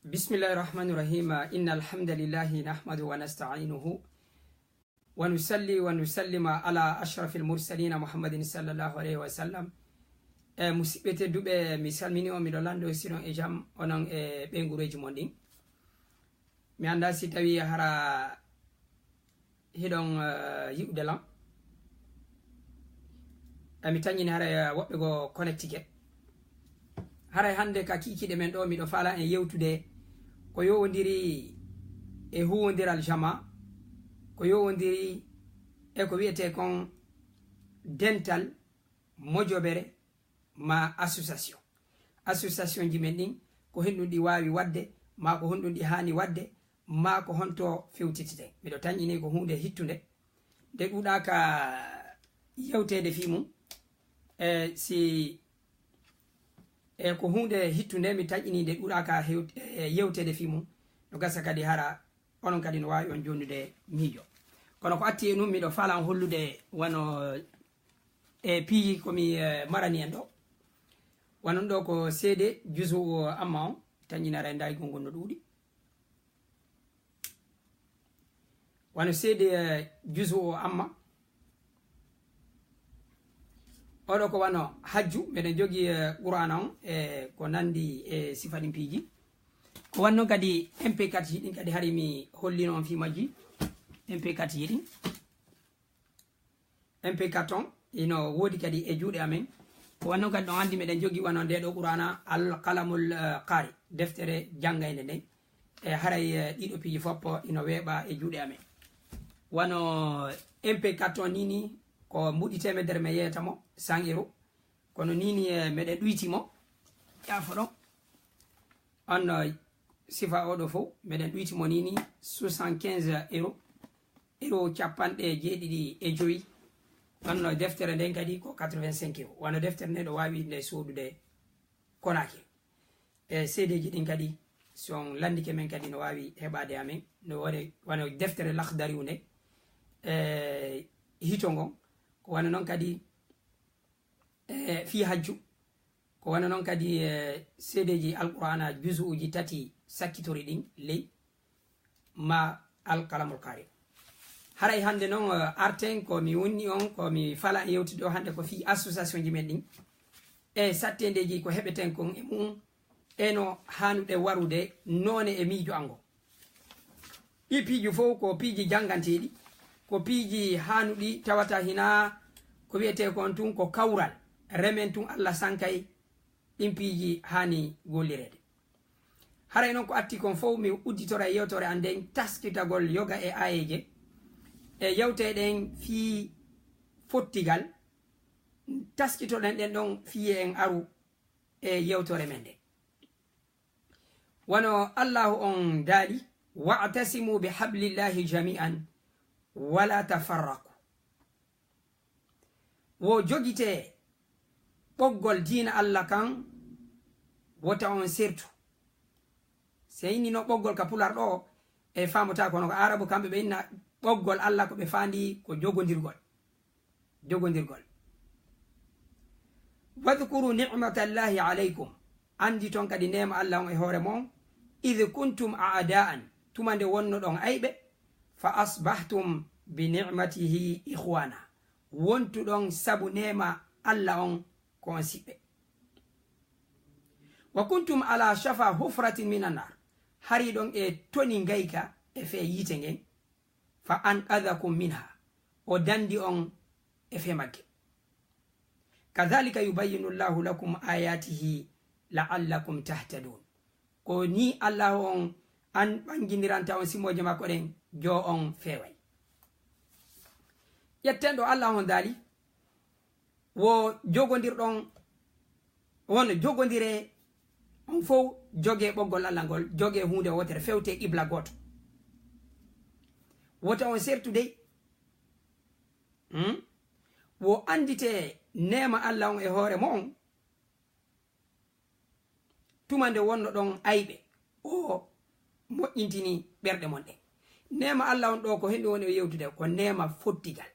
بسم الله الرحمن الرحيم إن الحمد لله نحمده ونستعينه ونصلي ونسلم على أشرف المرسلين محمد صلى الله عليه وسلم musibete dube mi salmini on mi do lando sinon e jam onon e be ngureji mon din mi anda si tawi hara hidon yiude lam mi tanyini hara wobbe go connectige hara hande ka kikide men do mi do fala en yewtude ko yowondiri e huwondiral jama ko yowondiri e ko wiete kon dental mojobere ma association ji men din ko hendundi wawi wadde ma ko hondundi hani wadde ma ko honto fewtitite mido tanyini ko hunde hittunde de duda ka yewtede fimu si ko hunde hittunde mi tanyini de duda ka yewtede fimu no gasa kadi hara onon kadi no wawi on jonnude mijo kono ko atti enum mido fala hollude wano piyi ko mi marani en do wanon do ko seede juzu amma on tanyinara nday gongon no dudi wano seede juzu amma odo ko wano hajju meden jogi qur'an on ko nandi sifani piji ko wanno kadi mp4 yidin kadi hari mi hollino on fi maji mp4 yidin mp4 on ino wodi kadi e juude amen ko wanno kadi no andi meden jogi wano de do qur'ana al qalamul qari deftere jangayde de haray dido piji foppo ino weba e juude amen wano mp4 nini ko muditeme der me yetamo 100 euro kono nini meden duitimo yafo don on sifa odo fo meden duitimo nini 75 euro capande jeedidi e joyi wano deftere den kadi ko 85 euro wano deftere ne do wawi nde sodude konaki cd ji din kadi son landike men kadi no wawi hebade amen no wano deftere lakhdari une hitongo ko wana non kadi fi hajju ko wana non kadi cd ji alqur'ana juzuuji tati sakitori din ley ma alqalamul qari haray hande non arten ko mi wonni on ko mi fala yewtude hande ko fi association ji men din sattendeji ko hebeten kon e mum eno hanude warude none e mijo ango piiju fo ko piiji jangantedi ko piiji hanudi tawata hina ko wiete kon tun ko kawral remen tun Allah sankay din piiji hani gollirede haray non ko atti kon fo mi udditora yewtore anden taskitagol yoga e ayeje e yewteden fi fottigal taskitoden den don fi en aru e yewtore mende wano Allah on dali wa'tasimu bihablillahi jami'an wala tafarraqu wo jogite boggol diina Allah kan wota on sertu seyni no boggol ka pular do e famota kono ko arabu kambe be inna boggol Allah ko be fandi ko jogondirgol wadhkuru ni'matallahi alaykum andi ton kadi nema Allah on e hore mon idh kuntum a'da'an tumande wonno don aybe fa asbahtum bi ni'matihi ikhwana wontu don sabu nema Allah on ko sibbe wa kuntum ala shafa hufratin minan nar hari don e toni ngayka e fe yite ngen fa an adakum minha o dandi on e fe magge kadhalika yubayyinu Allahu lakum ayatihi la'allakum tahtadun ko ni Allah on an bangindiranta on simoje makko den jo on feway yettendo Allah on dali wo jogondirdon won jogondire on fo joge boggol Allah gol joge hunde wotere fewte qibla goto wota on sertude wo andite nema Allah on e hore mon tumande wonno don aybe o moƴƴintini berde mon de nema Allah on do ko hendi woni yewtude ko nema fottigal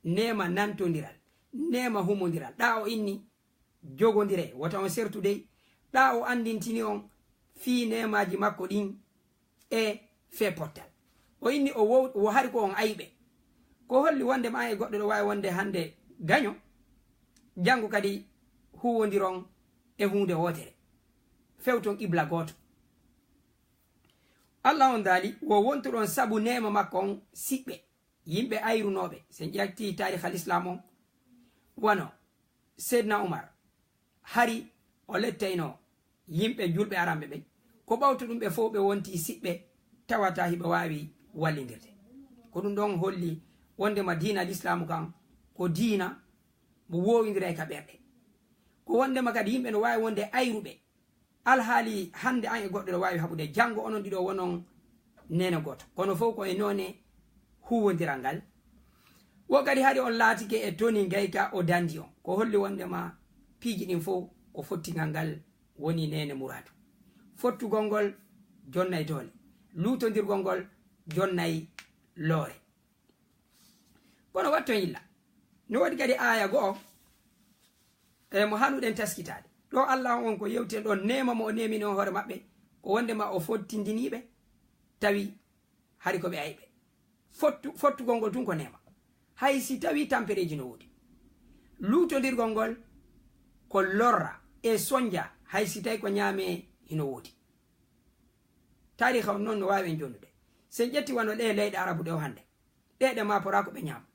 nema nantodiral nema humodiral da o inni jogondire wota on sertude da o andintini on fi nemaji makko ɗin e fe pottal o inni o hari ko on ayɓe ko holli wonde ma e goɗɗo ɗo wawi wonde hande gaño jango kadi huwodiron e hunde wotere fewton qibla goto Allah on daali wo wontuɗon sabu nema makko on siɓɓe yimɓe ayrunoɓe sen ƴakti tarikh al islam on wono seydna oumar hari o lettayno yimɓe julɓe aramɓe ɓe ko ɓawta ɗum ɓe fof ɓe wonti siɓɓe tawata hiɓe wawi wallidirde ko ɗum ɗon holli wondema diina al islamu kan ko diina mo wowidira e ka ɓerɗe ko wondema kadi yimɓe no wawi wonde ayruɓe alhaali hande an e goɗɗo ɗo wawi haɓude janggo onon ɗiɗo wonon nene goto kono fof ko e none huwodiral ngal wo kadi hari on laatike e toni gayka o dandi on ko holli wondema piiji ɗin fof ko fottigal ngal woni nene mouradu fottugol ngol jonnay doole lutodirgol ngol jonnay loore kono watto yilla no waɗi kadi aya go'o mo hanuɗen taskitade ɗo Allah on ko yewten ɗon nema mo o nemini on hoore maɓɓe ko wondema o fottindiniɓe tawi hari ko ɓe ayɓe fottugol ngol tun ko nema hay si tawi tampereji no woodi lutodirgol ngol ko lorra e sonja hay si tawi ko ñaame hino woodi tarikha on noon no wawi en jonnude sen ƴetti wano ɗe leyɗe arabu ɗe o hande ɗeɗe mapora ko ɓe ñaama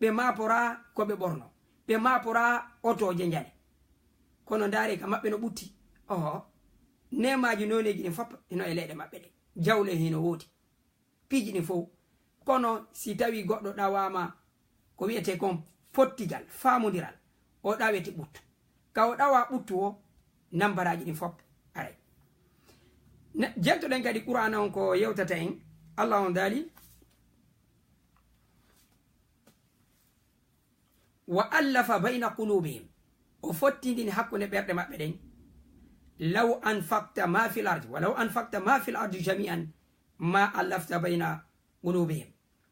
ɓe mapora ko ɓe ɓorno ɓe mapora otoje jane kono ndaare ka maɓɓe no ɓutti oho nemaji noneji ɗin fof ino e leyɗe maɓɓe ɗe jawle hino woodi piiji ɗin fof kono si tawi goɗɗo ɗawama ko wiyete kon fottigal famodiral o ɗawete ɓuttu ka o ɗawa ɓuttu o nambaraji ɗin fof aray jettoɗen kadi qur'ana on ko yewtata en Allah on daali wa allafa bayna qulubihim o fottindini hakkunde ɓerɗe maɓɓe ɗen law anfaqta ma fil ardi walaw anfaqta ma fil ardi jami'an ma allafta bayna qulubihim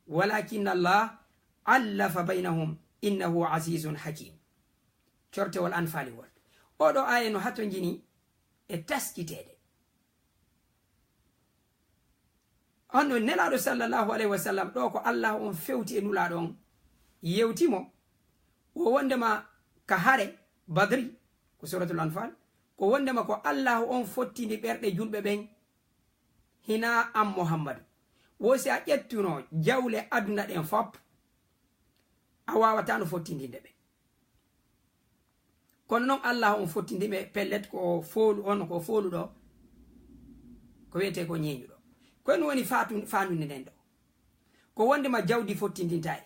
walakin Allah allafa baynahum innahu azizun hakim cortewol anfaliwol oɗo aya no hatto jini e taskitede onno nelaɗo sallllahu alayhi wa sallam ɗo ko Allah on fewti e nulaɗo on yewtimo o wondema ka hare badri ko suratul anfal ko wondema ko Allah on fottindi ɓerɗe julɓe ɓen hina am muhammadu wo si a ƴettuno jawle aduna ɗen fop a wawata no fottindinde ɓe kono noon Allah on fottindiɓe pellet ko foolu on ko foolu ɗo ko wiyete ko ñeeñuɗo kono woni fandude nden ɗo ko wondema jawdi fottindinta e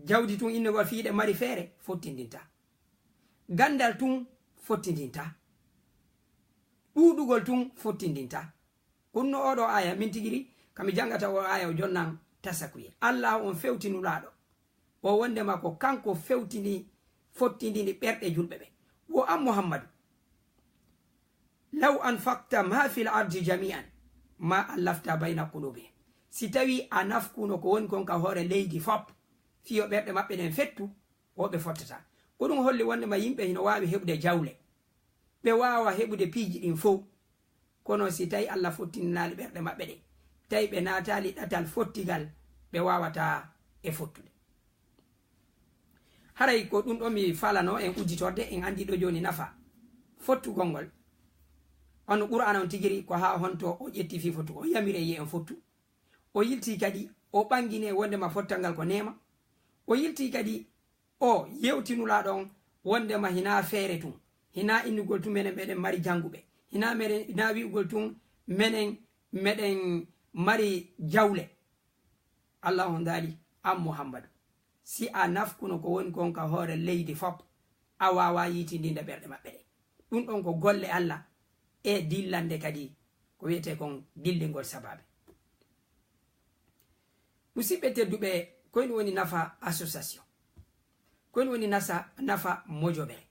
jawdi tun innogol fiiɗe mari feere fottindinta gandal tun fottindinta ɗuɗugol tun fottindinta kunno oɗo aya min tigiri kami jangata o aya o jonnan tasakuye Allah on fewtinulaɗo o wondema ko kanko fewtini fottindini ɓerɗe julɓe ɓe wo am muhammadu law anfaqta ma fil ardi jami'an ma allafta bayna qulubihim si tawi a nafkuno ko woni kon ka hoore leydi fop fiyo ɓerɗe maɓɓe ɗen fettu woɓe fottata ko ɗum holli wondema yimɓe hino wawi heɓude jawle ɓe wawa heɓude piiji ɗin fof kono si tawi Allah fottininali ɓerɗe maɓɓe ɗe tawi ɓe natali ɗatal fottigal ɓe wawata e fottude haray ko ɗum ɗo mi falano en udditorde en andi ɗo joni nafa fottugol ngol on qur'ana on tigiri ko ha honto o ƴetti fi fottugo o yamire yi en fottu o yilti kadi o ɓangine wondema fottalngal ko nema o yilti kadi o yewtinulaɗon wondema hina feere tun hina innugol tun menen meɗen mari janguɓe hina wi'ugol tun menen meɗen mari jawle Allah on daali am muhammadu si a nafkuno ko woni kon ka hoore leydi fop a wawa yitindinde ɓerɗe maɓɓe ɗe ɗum ɗon ko golle Allah e dillande kadi ko wiyete kon dillingol sababe musidɓe tedduɓe koyni woni nafa association koyni woni nafa mojoɓere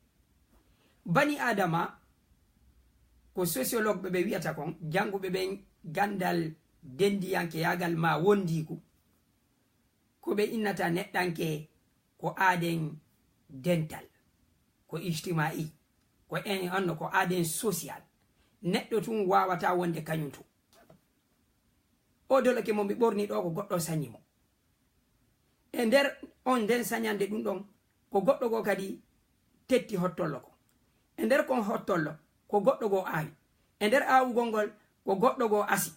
bani adama ko sociologue ɓe wiyata kon janguɓe ɓen gandal dendiyanke yagal ma wondiku ko ɓe innata neɗɗanke ko aaden dental ko ijtimai ko en onno ko aaden social neɗɗo tun wawata wonde kañum to o dolake mo mi ɓorni ɗo ko goɗɗo sañi mo e nder on nden sañande ɗum ɗon ko goɗɗo go kadi tetti hottollo ko e nder kon hottollo ko goɗɗo go aawi e nder aawugol ngol ko goɗɗo go asi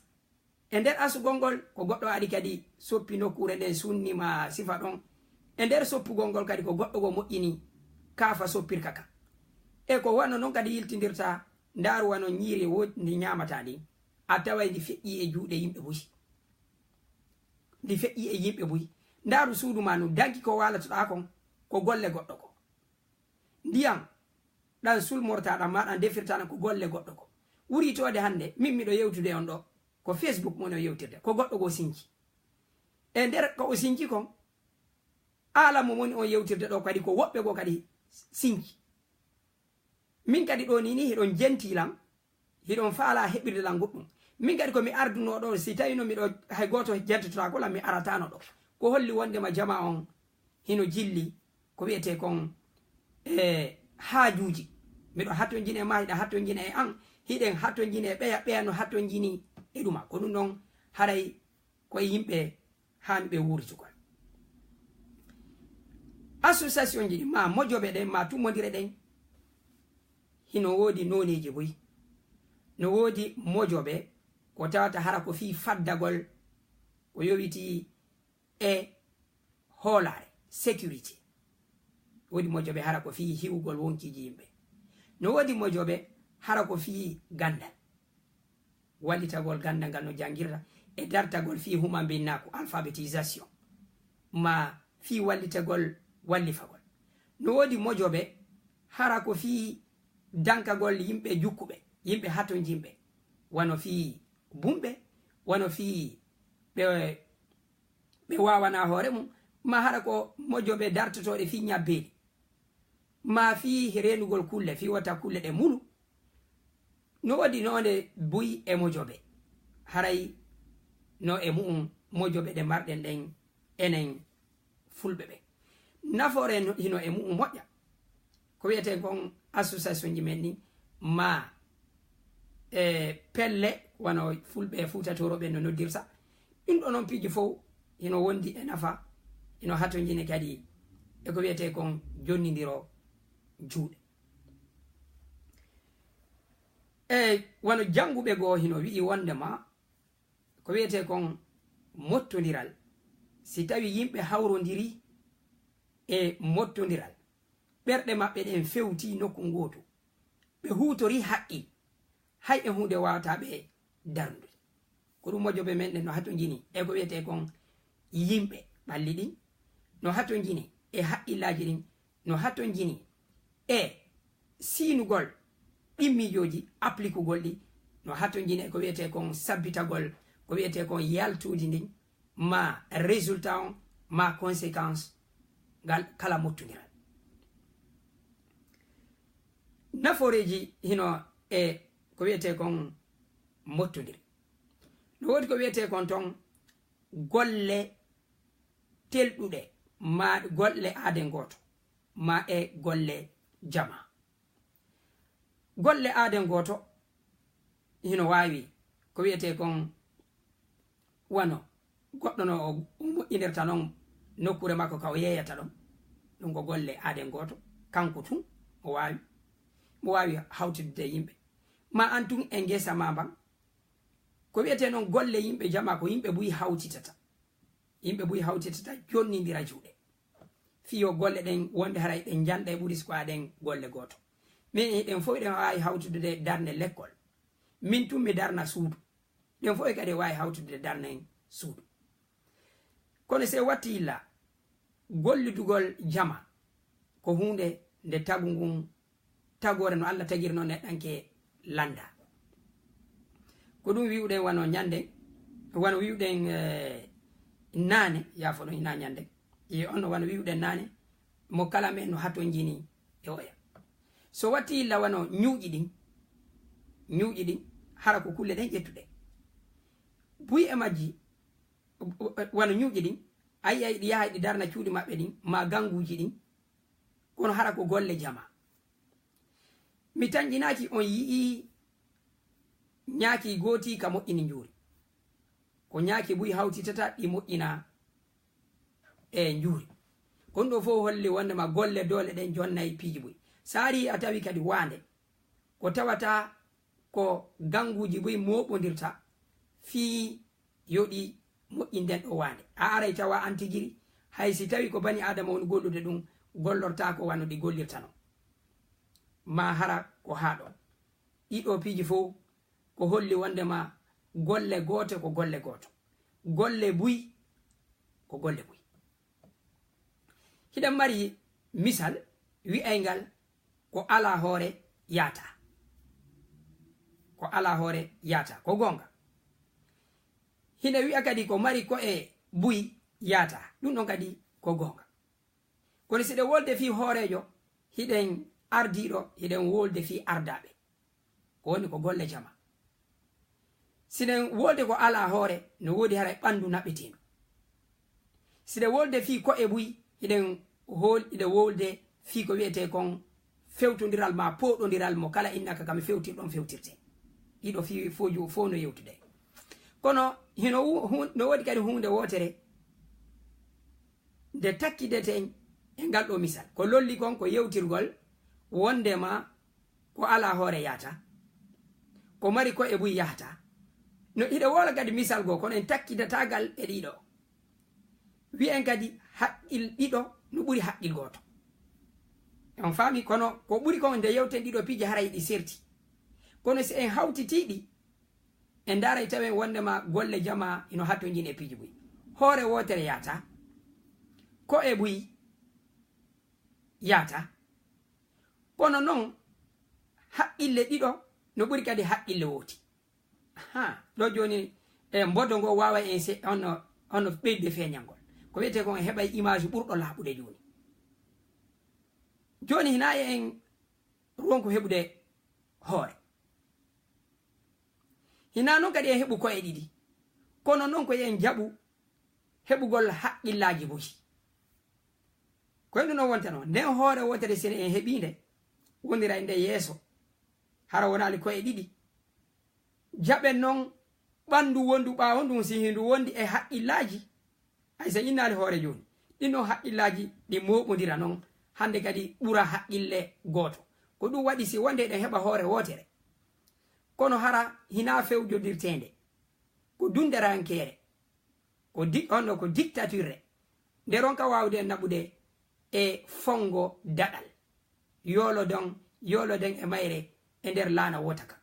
e nder asugol ngol ko goɗɗo aɗi kadi soppi nokkure nden sunnima sifa ɗon e nder soppugol ngol kadi ko goɗɗo go moƴƴini kaafa soppirka ka e ko wano noon kadi yiltidirta ndaaru wano ñiiri wondi ñamata ndi a taway ndi feƴƴi e juuɗe yimɓe boyi ndi feƴƴi e yimɓe boyi ndaaru suudu ma nu danki ko walatoɗa kon ko golle goɗɗo ko ndiyam ɗan sulmortaɗam ma ɗan defirtaɗam ko golle goɗɗo ko wuri tode hande min miɗo yewtude on ɗo ko Facebook mon o yewtirde ko goɗɗo go sinki e nder ko o sinki kon alamu moni on yewtirde ɗo kadi ko woɓɓe go kadi sinki min kadi ɗo ni hiɗon jentilam hiɗon faala heɓirdelam goɗɗum min kadi komi arduno ɗo si tawino miɗo hay goto jentotota kolam mi aratano ɗo ko holli wondema jama on hino jilli ko wiyete kon haajuji miɗo hatton jine ma hiɗa hatton jine e an hiɗen hatton jine ɓeya ɓeya no hatton jini e ɗuma ko ɗum ɗon haray koye yimɓe hani ɓe wuritugol association ji ɗi ma mojoɓe ɗen ma tummodire ɗen hino woodi noneji boyi no woodi mojoɓe ko tawata hara ko fi faddagol ko yowiti e hoolare sécurité woodi mojoɓe hara ko fi hiwgol wonkiji yimɓe no woodi mojoɓe hara ko fi gandal wallitagol gandal ngal no jangirta e dartagol fi huma binnako alphabétisation ma fi wallitagol wallifagol no woodi mojoɓe hara ko fi dankagol yimɓe jukkuɓe yimɓe hatton jimɓe wano fi bumɓe wano fi ɓe wawana hoore mum ma hara ko mojoɓe dartotoɗe fi ñabbeɗi ma fi renugol kulle fi wata kulle ɗe mulu no waɗi nonde buyi e mojoɓe haray no e mu'um mojoɓe ɗe marɗen ɗen enen fulɓe ɓe nafoore hino e mu'um moƴƴa ko wiyete kon association ji men ni ma pelle wano fulɓe futatoroɓe no noddirta ɗum ɗo noon piji fof hino wondi e nafa hino hatto jini kadi e ko wiyete kon jonnidiro juuɗe wano janguɓe goo hino wi'i wondema ko wiyete kon mottodiral si tawi yimɓe hawrodiri e mottodiral ɓerɗe maɓɓe ɗen fewti nokku ngoto ɓe hutori haqqi hay e hunde wawata ɓe darnude ko ɗum mojoɓe men ɗen no hatto jini e ko wiyete kon yimɓe ɓalli ɗin no hatto jini e haqqillaji ɗin no hatto jini e sinugol ɗimmijoji appliquegol ɗi no hatto jini e ko wiyete kon sabbitagol ko wiyete kon yaltuji ndin ma résultat on ma conséquence ngal kala mottodiral naforeji hino e ko wiyete kon mottodiri no wodi ko wiyete kon ton golle telɗuɗe ma golle aade goto ma e golle jama golle aade goto hino wawi ko wiyete kon wano goɗɗo no o moƴƴinirta noon nokkure makko ka o yeyata ɗon ɗum ko golle aade goto kanko tun o wawi hawtidde yimɓe ma an tun e ngesa ma ban ko wiyete noon golle yimɓe jama ko yimɓe buyi hawtitata jonnidira juuɗe fiyo golle ɗen wonde haray ɗen janɗa e ɓuri ko aɗen golle goto mais ɗen fof ɗen wawi hawtude darde l'école min tun mi darna suudu ɗen fof kadi wawi hawtude darnen suudu kono se watti illa gollidugol jama ko hunde nde tagu ngun tagore no Allah tagirno neɗɗanke landa ko ɗum wiwɗen wano ñande wano wiwɗen nane yafo no ina ñande e on wano wiwɗen nane mo kala men no hatto jini e oya so watti illa wano ñuuƴi ɗin hara ko kulle ɗen ƴettuɗe buyi e majji wano ñuuƴi ɗin ayi ɗi yaha ɗi darna cuuɗi maɓɓe ɗin ma ganguji ɗin kono hara ko golle jama mi tanƴinaki on yii ñaaki goti ka moƴƴini njuri ko ñaaki buy hawtitata ɗi moƴƴina e njuri kon ɗo fof holli wondema golle dole ɗen jonnayi piiji buy saari a tawi kadi wande ko tawata ko ganguji buy moɓodirta fii yoɗi moƴƴinden ɗo wande a aray tawa antigiri hay si tawi ko bani adama woni gollude ɗum gollorta ko wano ɗi gollirtano ma hara ko haɗon ɗiɗo piiji fof ko holli wondema golle goote ko golle gooto golle buy ko golle buy hiɗen mari misal wi'aygal ko ala hoore yaata ko ala hoore yaata ko gonga hina wi'a kadi ko mari ko e buy yaata ɗum ɗon kadi ko gonga kono siɗen wolde fi hoorejo hiɗen ardiɗo hiɗen wolde fi ardaɓe ko woni ko golle jama siɗen wolde ko ala hoore no wodi hara ɓandu naɓɓetino siɗen wolde fi ko e buy hiɗen wolde fi ko wiyete kon fewtodiral ma poɗodiral mo kala innaka kam fewtirɗon fewtirte ɗiɗo fi foju fof no yewtude kono hino no wodi kadi hunde wotere nde takkideten e ngal ɗo misal ko lolli kon ko yewtirgol wondema ko ala hoore yahata ko mari ko e buy yahata no hiɗe wola kadi misal go kono en takkidatagal e ɗiɗo wi'en kadi haqqil ɗiɗo no ɓuri haqqil goto on faami kono ko ɓuri kon nde yewten ɗiɗo piiji haray ɗi serti kono si en hawtitiɗi en daray tawen wondema golle jama ino hattojini e piiji buy hoore wotere yahata ko e buy yahata kono noon haqqille ɗiɗo no ɓuri kadi haqqille wooti ɗo joni e mbodo ngo wawa en se ono ɓeyde feñalngol ko wiyete kon heɓay image ɓurɗo laaɓude joni hina en ronko heɓude hoore hina noon kadi en heɓu koye ɗiɗi kono noon ko yen jaɓu heɓugol haqqillaji boyi koye ɗum noon wonta noon nden hoore wotere sene en heɓinde wondira e nde yeeso hara wonali koye ɗiɗi jaɓen noon ɓandu wondu ɓawo ndun si hindu wondi e haqqillaji hay so innali hoore joni ɗin ɗon haqqillaji ɗi moɓodira noon hande kadi ɓura haqqille gooto ko ɗum waɗi si wonde ɗen heɓa hoore wotere kono hara hina fewjodirtende ko dunderankere ko dictature nde ronka wawde naɓude e fongo daɗal yoloden e mayre e nder laana wotaka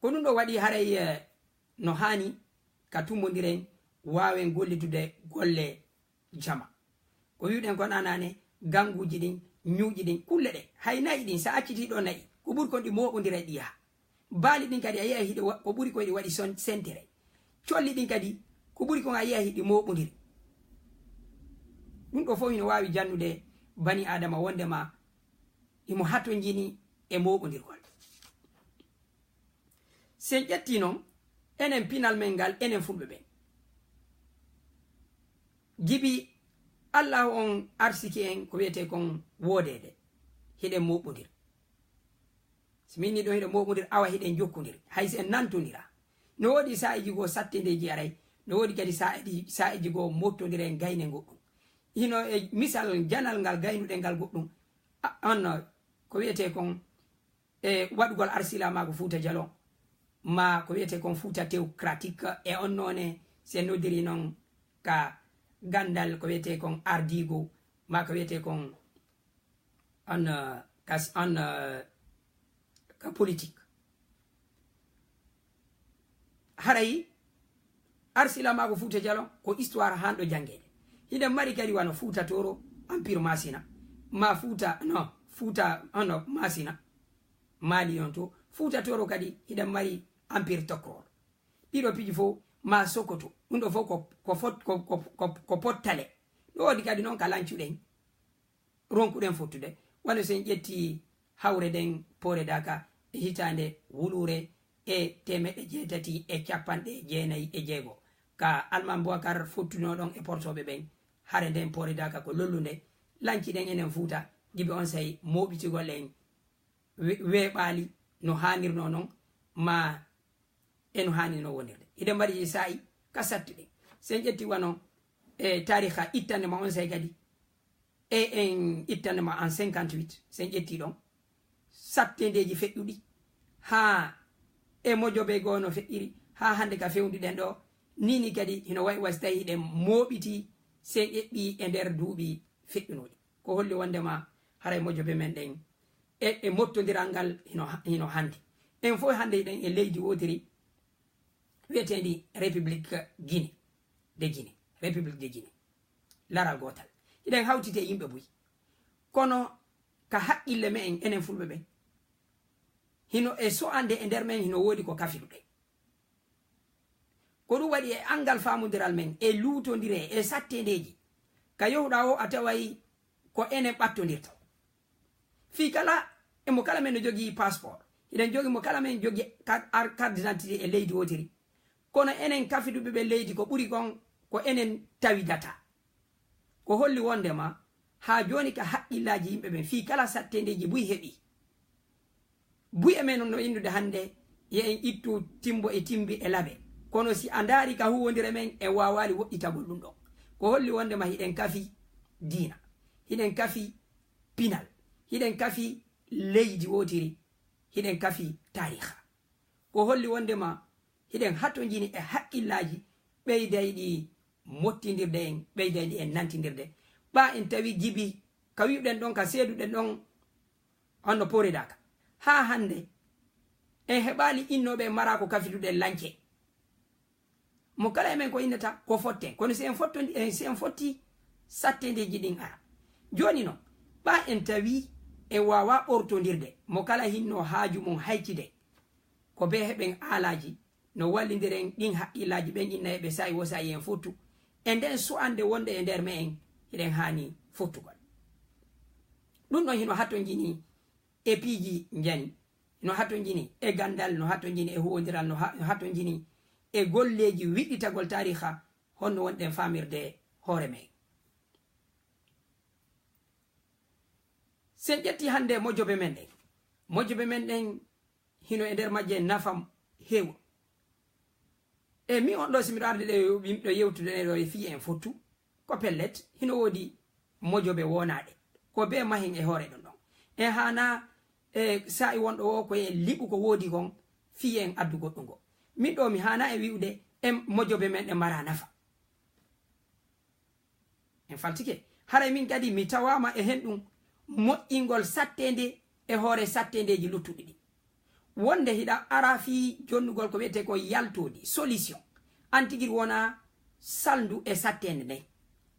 ko ɗum ɗo waɗi haray no hani ka tummodiren wawen gollitude golle jama ko wiɗen kon anane ganguji ɗin ñuuƴi ɗin kulle ɗe hay nayi ɗin sa accitiɗo nayi ko ɓuri kon ɗi moɓodira ɗi yaha baali ɗin kadi a yiya hiɗe ko ɓuri kon ɗi waɗi sentere colli ɗin kadi ko ɓuri kon a yiya hiɗi moɓodiri ɗum ɗo fof hino wawi jannude bani adama wondema imo hatto jini e moɓodirgol sen ƴetti noon enen pinal men ngal enen fulɓe ɓen jibi allah on arsiki en ko wiyete kon woodede hiɗen moɓodir so min ni ɗo hiɗen moɓodir awa hiɗen jokkodir haysi en nantodira no woodi sa'iji goo sattedeji aray no woodi kadi sa'iji goo mottodira en gayne goɗɗum hino e misal janal ngal gaynuɗe ngal goɗɗum on ko wiyete kon e waɗugol arsila ma ko Fuuta Jalon ma ko wiyete kon Fuuta théocratique e on noone se noddiri noon ka gandal ko wiyete kon ardigo ma ko wiyete kon ka politique haray arsila ma ko Fuuta Jalon ko histoire hanɗo jangede hiɗen mari kadi wano Fuuta Toro empire Masina ma Fuuta Masina Mali on to Fuuta Toro kadi hiɗen mari empire Tokrol ɗiɗo piiji fof ma Sokoto ɗum ɗo fof ko pottale ɗo wodi kadi noon ka lancuɗen ronkuɗen fottude wano sen ƴetti hawre ɗen Poore Daka e hitande wulure e 1996 ka Alman Boubacar fottunoɗon e portoɓe ɓen hare nden Poore Daka ko lollude lanciɗen enen Fuuta jibi on say moɓitigol en weeɓali no hanirno non ma eno hani no wonirde ide mbari sa'i kasattude sen jetti wano tarikha ittande ma on say kadi en ittande ma en 58 sen jetti don sattendeji feƴƴuɗi ha mojobe gono feƴƴiri ha hande ka fewndi den do nini kadi hino way was tawi den moɓiti sen ƴeɓɓi e nder duuɓi feƴƴunoɗi ko holli wondema haray mojobe men ɗen e mottodiral ngal hino hande en fof hande ɗen e leydi wotiri wiyetendi république Guinée république de Guinée laral gotal iɗen hawtite yimɓe buyi kono ka haqqille men enen fulɓe ɓen hino e so'ande e nder men hino wodi ko kafiɗuɗe ko ɗum waɗi e angal famodiral men e luutodire e sattendeji ka yowɗa o a taway ko enen ɓattodirta fi kala emo kala men no jogui passeport iɗen jogi mo kala men jogi carte d'identité e leydi wotiri kono enen kafiɗuɓe ɓe leydi ko ɓuri kon ko enen tawidata ko holli wondema ha joni ka haqqillaji yimɓe ɓen fi kala sattendeji buyi heɓi buyi e men no innude hande ye en ittu timbo e timbi e laaɓe kono si a ndaari ka huwodire men e wawali woɗɗitagol ɗum ɗon ko holli wondema hiɗen kafi diina hiɗen kafi pinal hiɗen kafi leydi wotiri hiɗen kafi tarikha ko holli wondema hiɗen hatto jini e haqqillaji ɓeydayɗi mottidirde en ɓeydayɗi en nantidirde ɓa en tawi jibi ka wiɗen ɗon ka seeduɗen ɗon honno poredaka ha hande en heɓali innoɓe mara ko kafiduɗen lanke mo kala men ko innata ko fotten kono si en fotti sattendeji ɗin ara joni no ɓa en tawi e wawa ɓortodirde mo kala hinno haaju mum haycide ko be heɓen alaji no wallidiren ɗin haqqillaji ɓen inna ɓe sa'i wo sa'i en fottu e nden su'ande wonde e nder me en hiɗen hani fottugol ɗum ɗon hino hatto jini e piiji jani no hatto jini e gandal no hatto jini e huwodiral no hatto jini e golleji wiɗɗitagol tarikha honno wonɗen famirde hoore men sen ƴetti hande mojobe men ɗen hino e nder majje nafam heewa e mi on ɗo simiɗo arde ɗo yewtude ɗo e fiye en fottu ko pellet hino wodi mojobe wonaɗe ko be mahin e hoore ɗon ɗon e hana sa'i wonɗo o ko en liɓu ko wodi kon fiye en addu goɗɗum go min ɗo mi hana e wi'ude en mojobe men ɗe mara nafa en faltike haray min kadi mi tawama e hen ɗum moƴƴingol sattende e hoore sattendeji luttuɗi ɗi wonde hiɗa ara fi jonnugol ko wiyete ko yaltodi solution antigir wona saldu e sattende nde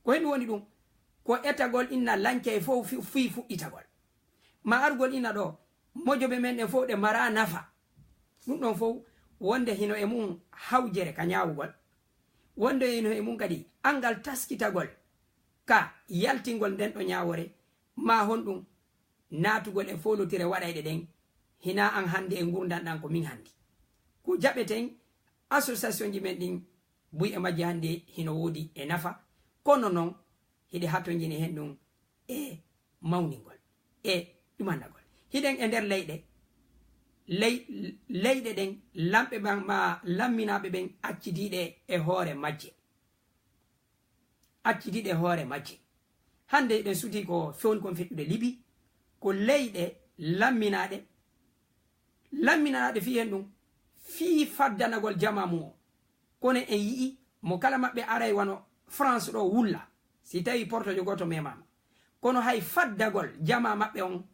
ko hen woni ɗum ko etagol inna lanke fof fi fuɗɗitagol ma argol ina ɗo mojobe men ɗen fof ɗe mara nafa ɗum ɗon fof wonde hino e mum hawjere ka ñawugol wonde hino e mum kadi angal taskitagol ka yaltingol nden ɗo ñawore ma honɗum natugol e folotire waɗayɗe ɗen hina an hande e gurdan ɗan ko min handi ko jaɓeten association ji men ɗin buy e majji hande hino wodi e nafa kono noon hiɗe hatto jini hen ɗum e mawningol e ɗumandagol hiɗen e nder leyɗe ɗen lamɓe ɓan ma lamminaɓe ɓen accidiɗe e hoore majje hande ɗen suti ko fewni kon feƴƴude libi ko leyɗe lamminaɗe fi hen ɗum fi faddanagol jama mum o kono en yii mo kala maɓɓe aray wano France ɗo wulla si tawi portojo goto memama kono hay faddagol jama maɓɓe on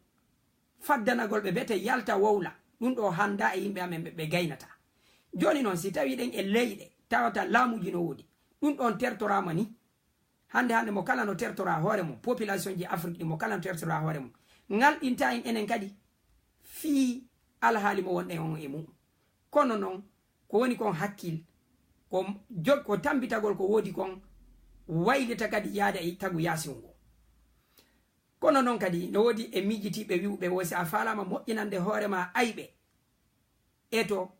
faddanagol ɓe bete yalta wowla ɗum ɗo handa e yimɓe amen ɓe gaynata joni noon si tawi ɗen e leyɗe tawata laamuji no wodi ɗum ɗon tertorama ni hande mo kala no tertora hoore mum population ji Afrique ɗi mo kala no tertora hoore mum ngalɗinta en enen kadi fi alhaali mo wonɗen on e mum kono noon ko woni kon hakkil ko tambitagol ko wodi kon waylita kadi yaada e tagu yasingo kono noon kadi no wodi e mijitiɓe wiwɓe wosi a falama moƴƴinande hoorema ayɓe eto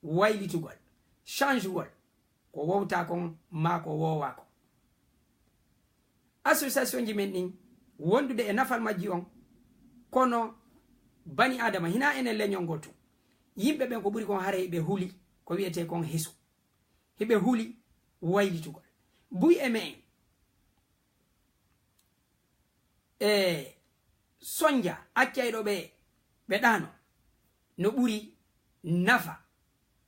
waylitugol changegol ko wowta kon ma ko wowa ko association ji men ɗin wondude e nafal majji on kono bani adama hina enen leñol ngol to yimɓe ɓen ko ɓuri kon hare hiɓe huli ko wiyete kon hesu hiɓe huli waylitugol buy e me e sonja accayɗo ɓe ɗano no ɓuri nafa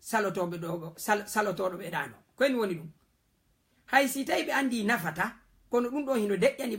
salotoɗo ɓe ɗano koyemi woni ɗum hay si tawi ɓe andi nafata kono ɗum ɗo hino deƴƴani ɓe